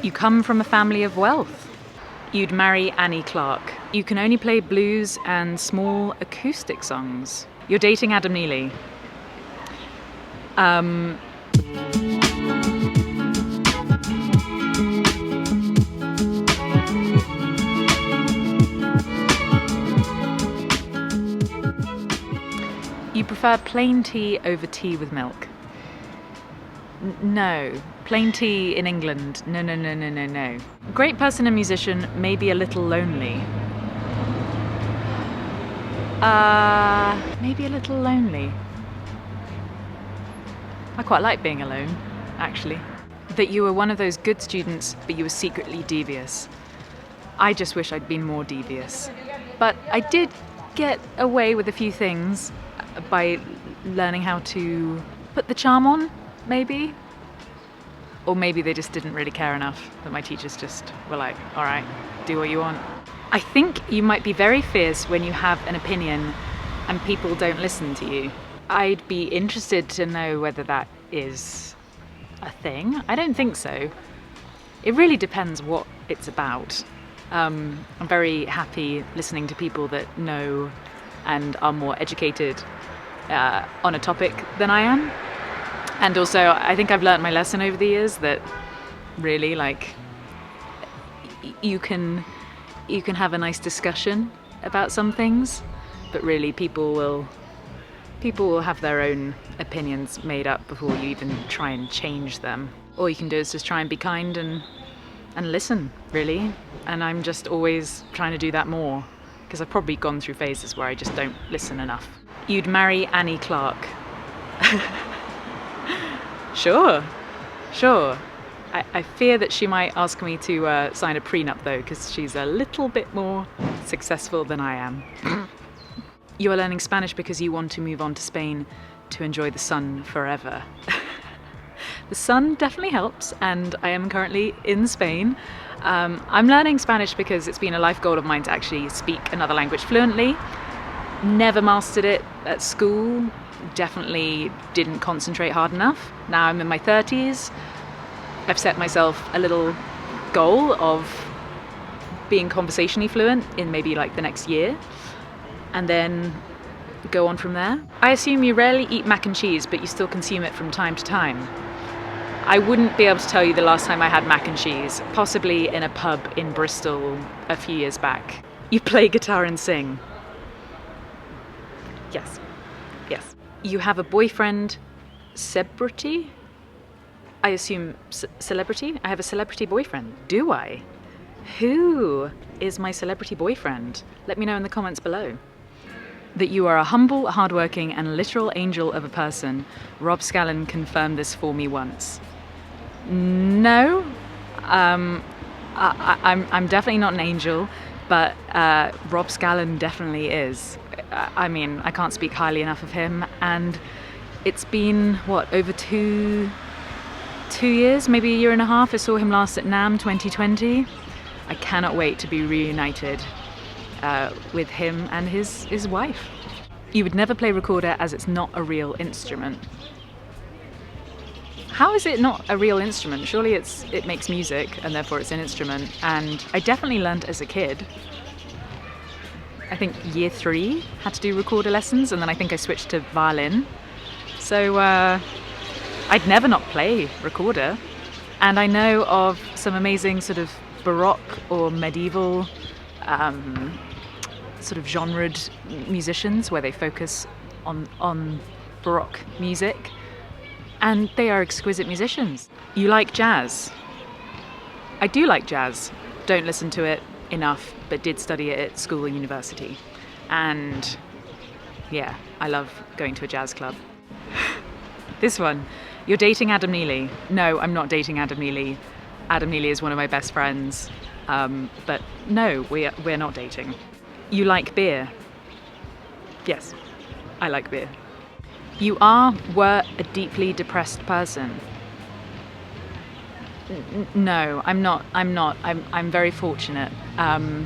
You come from a family of wealth. You'd marry Annie Clark. You can only play blues and small acoustic songs. You're dating Adam Neely. You prefer plain tea over tea with milk. No. Plain tea in England. No. Great person and musician, maybe a little lonely. Maybe a little lonely. I quite like being alone, actually. That you were one of those good students, but you were secretly devious. I just wish I'd been more devious. But I did get away with a few things by learning how to put the charm on, maybe. Or maybe they just didn't really care enough, that my teachers just were like, all right, do what you want. I think you might be very fierce when you have an opinion and people don't listen to you. I'd be interested to know whether that is a thing. I don't think so. It really depends what it's about. I'm very happy listening to people that know and are more educated on a topic than I am. And also, I think I've learnt my lesson over the years that really, you can have a nice discussion about some things, but really people will have their own opinions made up before you even try and change them. All you can do is just try and be kind and listen, really. And I'm just always trying to do that more, because I've probably gone through phases where I just don't listen enough. You'd marry Annie Clark. Sure. I fear that she might ask me to sign a prenup, though, because she's a little bit more successful than I am. You are learning Spanish because you want to move on to Spain to enjoy the sun forever. The sun definitely helps, and I am currently in Spain. I'm learning Spanish because it's been a life goal of mine to actually speak another language fluently. Never mastered it at school. Definitely didn't concentrate hard enough. Now I'm in my 30s. I've set myself a little goal of being conversationally fluent in maybe the next year, and then go on from there. I assume you rarely eat mac and cheese, but you still consume it from time to time. I wouldn't be able to tell you the last time I had mac and cheese, possibly in a pub in Bristol a few years back. You play guitar and sing. Yes. You have a boyfriend, celebrity? I assume celebrity? I have a celebrity boyfriend. Do I? Who is my celebrity boyfriend? Let me know in the comments below. That you are a humble, hardworking, and literal angel of a person. Rob Scallon confirmed this for me once. No, I'm definitely not an angel, but Rob Scallon definitely is. I mean, I can't speak highly enough of him, and it's been, over 2 years, maybe a year and a half. I saw him last at NAMM 2020. I cannot wait to be reunited with him and his wife. You would never play recorder as it's not a real instrument. How is it not a real instrument? Surely it makes music and therefore it's an instrument. And I definitely learned as a kid. I think year 3 had to do recorder lessons, and then I think I switched to violin. So I'd never not play recorder. And I know of some amazing sort of Baroque or medieval sort of genred musicians where they focus on Baroque music, and they are exquisite musicians. You like jazz? I do like jazz. Don't listen to it enough, but did study it at school and university. And yeah, I love going to a jazz club. This one, you're dating Adam Neely. No, I'm not dating Adam Neely. Adam Neely is one of my best friends. But no, we're not dating. You like beer? Yes, I like beer. You were a deeply depressed person. No, I'm not. I'm very fortunate. I'm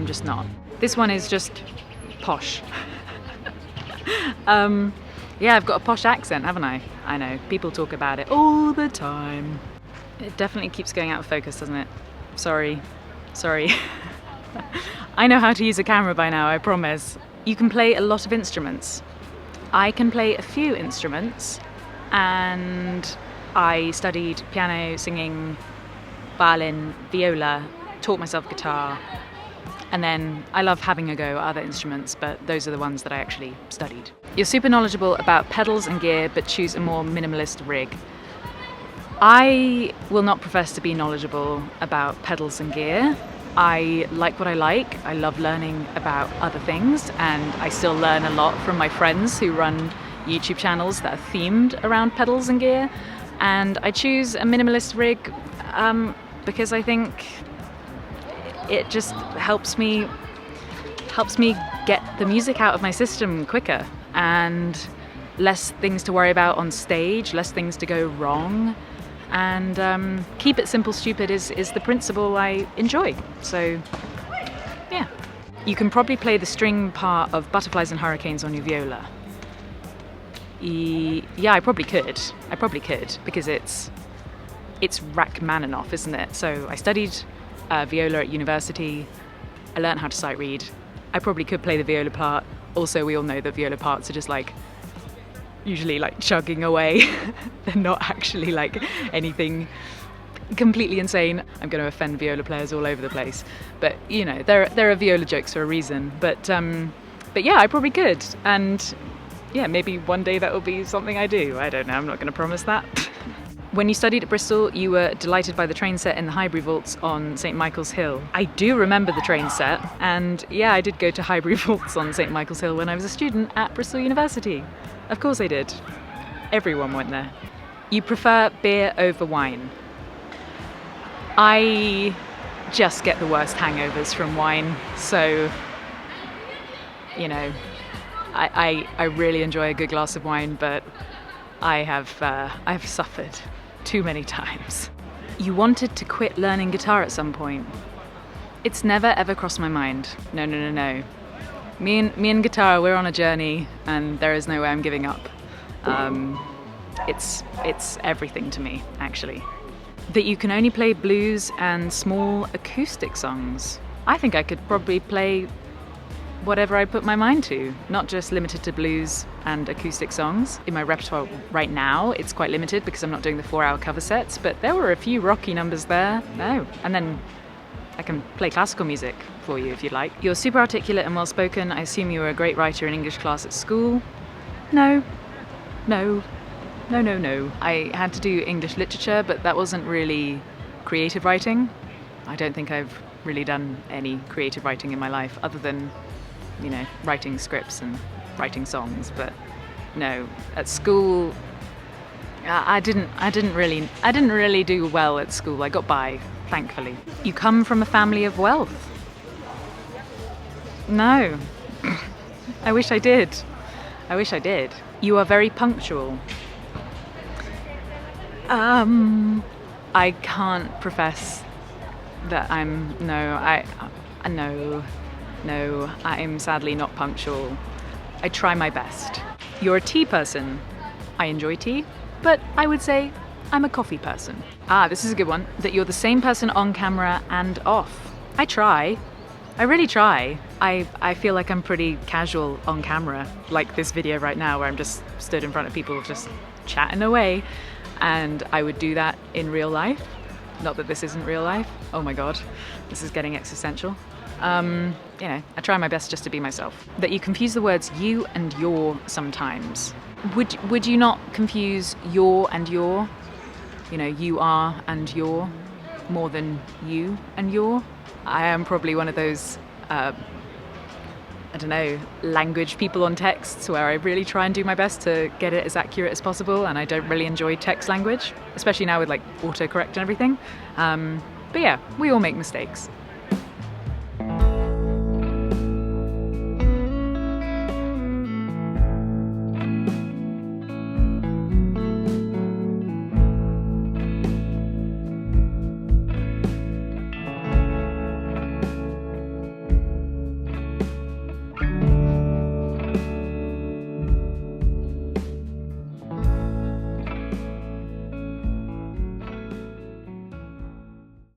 just not. This one is just posh. Yeah, I've got a posh accent, haven't I? I know, people talk about it all the time. It definitely keeps going out of focus, doesn't it? Sorry. I know how to use a camera by now, I promise. You can play a lot of instruments. I can play a few instruments, and I studied piano, singing, violin, viola, taught myself guitar, and then I love having a go at other instruments, but those are the ones that I actually studied. You're super knowledgeable about pedals and gear, but choose a more minimalist rig. I will not profess to be knowledgeable about pedals and gear. I like what I like. I love learning about other things, and I still learn a lot from my friends who run YouTube channels that are themed around pedals and gear. And I choose a minimalist rig because I think it just helps me get the music out of my system quicker, and less things to worry about on stage, less things to go wrong. And keep it simple, stupid is the principle I enjoy. So, yeah. You can probably play the string part of Butterflies and Hurricanes on your viola. Yeah, I probably could, because it's Rachmaninoff, isn't it? So I studied viola at university. I learned how to sight read. I probably could play the viola part. Also, we all know that viola parts are just usually chugging away. They're not actually anything completely insane. I'm going to offend viola players all over the place, but you know, there are viola jokes for a reason. But yeah, I probably could, and yeah, maybe one day that will be something I do. I don't know, I'm not going to promise that. When you studied at Bristol, you were delighted by the train set in the Highbury Vaults on St Michael's Hill. I do remember the train set, and yeah, I did go to Highbury Vaults on St Michael's Hill when I was a student at Bristol University. Of course I did. Everyone went there. You prefer beer over wine. I just get the worst hangovers from wine, so, you know, I really enjoy a good glass of wine, but I've suffered too many times. You wanted to quit learning guitar at some point. It's never ever crossed my mind. No. Me and guitar, we're on a journey, and there is no way I'm giving up. It's everything to me, actually. That you can only play blues and small acoustic songs. I think I could probably play whatever I put my mind to, not just limited to blues and acoustic songs. In my repertoire right now, it's quite limited because I'm not doing the 4-hour cover sets, but there were a few rocky numbers there. No. And then I can play classical music for you if you'd like. You're super articulate and well-spoken. I assume you were a great writer in English class at school. No. I had to do English literature, but that wasn't really creative writing. I don't think I've really done any creative writing in my life other than, you know, writing scripts and writing songs. But no, at school, I didn't really do well at school. I got by, thankfully. You come from a family of wealth. No. I wish I did. You are very punctual. I can't profess that I'm, I am sadly not punctual. I try my best. You're a tea person. I enjoy tea, but I would say I'm a coffee person. This is a good one. That you're the same person on camera and off. I try. I really try. I feel like I'm pretty casual on camera, like this video right now where I'm just stood in front of people just chatting away, and I would do that in real life. Not that this isn't real life. Oh my god, this is getting existential. You know, I try my best just to be myself. That you confuse the words you and your sometimes. Would you not confuse your and your? You know, you are and your more than you and your? I am probably one of those, I don't know, language people on texts where I really try and do my best to get it as accurate as possible, and I don't really enjoy text language, especially now with like autocorrect and everything. But yeah, we all make mistakes.